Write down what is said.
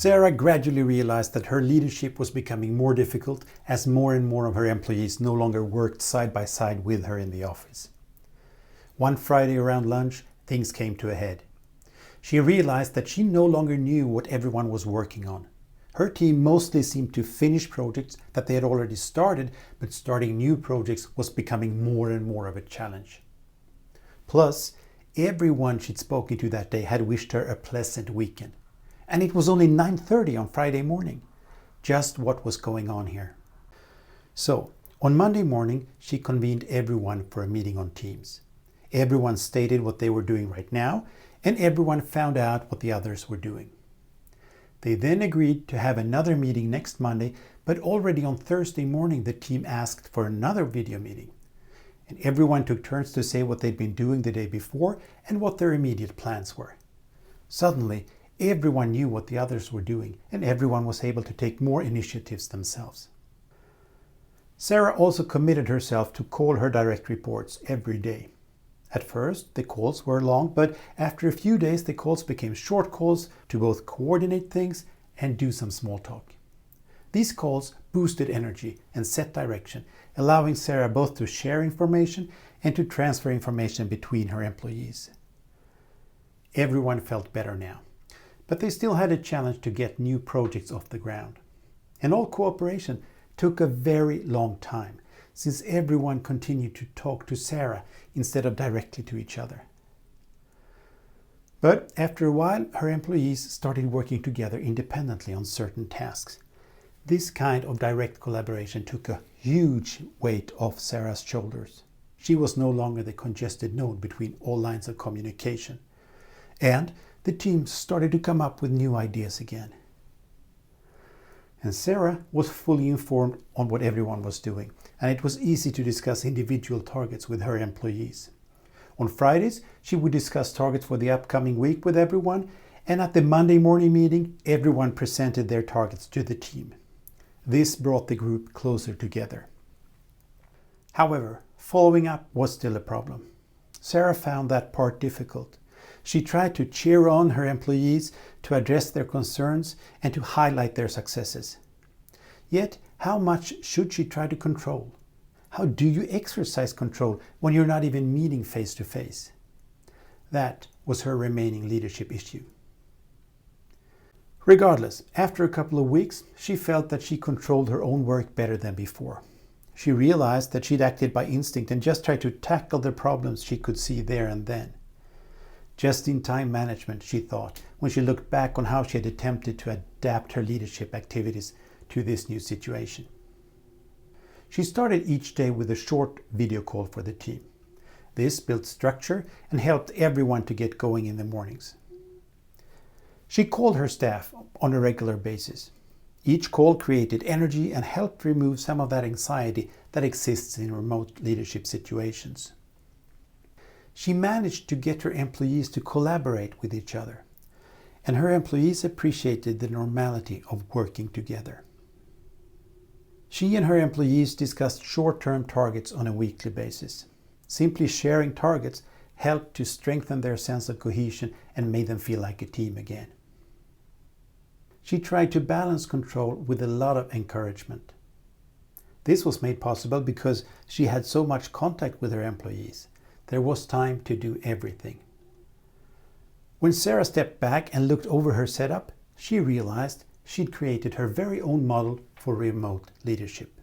Sarah gradually realized that her leadership was becoming more difficult as more and more of her employees no longer worked side by side with her in the office. One Friday around lunch, things came to a head. She realized that she no longer knew what everyone was working on. Her team mostly seemed to finish projects that they had already started, but starting new projects was becoming more and more of a challenge. Plus, everyone she'd spoken to that day had wished her a pleasant weekend. And it was only 9:30 on Friday morning. Just what was going on here? So, on Monday morning, she convened everyone for a meeting on Teams. Everyone stated what they were doing right now, and everyone found out what the others were doing. They then agreed to have another meeting next Monday, but already on Thursday morning the team asked for another video meeting. And everyone took turns to say what they'd been doing the day before and what their immediate plans were. Suddenly, everyone knew what the others were doing, and everyone was able to take more initiatives themselves. Sarah also committed herself to call her direct reports every day. At first, the calls were long, but after a few days, the calls became short calls to both coordinate things and do some small talk. These calls boosted energy and set direction, allowing Sarah both to share information and to transfer information between her employees. Everyone felt better now, but they still had a challenge to get new projects off the ground. And all cooperation took a very long time, since everyone continued to talk to Sarah instead of directly to each other. But after a while, her employees started working together independently on certain tasks. This kind of direct collaboration took a huge weight off Sarah's shoulders. She was no longer the congested node between all lines of communication. And the team started to come up with new ideas again. And Sarah was fully informed on what everyone was doing, and it was easy to discuss individual targets with her employees. On Fridays, she would discuss targets for the upcoming week with everyone, and at the Monday morning meeting, everyone presented their targets to the team. This brought the group closer together. However, following up was still a problem. Sarah found that part difficult. She tried to cheer on her employees, to address their concerns, and to highlight their successes. Yet, how much should she try to control? How do you exercise control when you're not even meeting face to face? That was her remaining leadership issue. Regardless, after a couple of weeks, she felt that she controlled her own work better than before. She realized that she'd acted by instinct and just tried to tackle the problems she could see there and then. Just-in-time management, she thought, when she looked back on how she had attempted to adapt her leadership activities to this new situation. She started each day with a short video call for the team. This built structure and helped everyone to get going in the mornings. She called her staff on a regular basis. Each call created energy and helped remove some of that anxiety that exists in remote leadership situations. She managed to get her employees to collaborate with each other, and her employees appreciated the normality of working together. She and her employees discussed short-term targets on a weekly basis. Simply sharing targets helped to strengthen their sense of cohesion and made them feel like a team again. She tried to balance control with a lot of encouragement. This was made possible because she had so much contact with her employees. There was time to do everything. When Sarah stepped back and looked over her setup, she realized she'd created her very own model for remote leadership.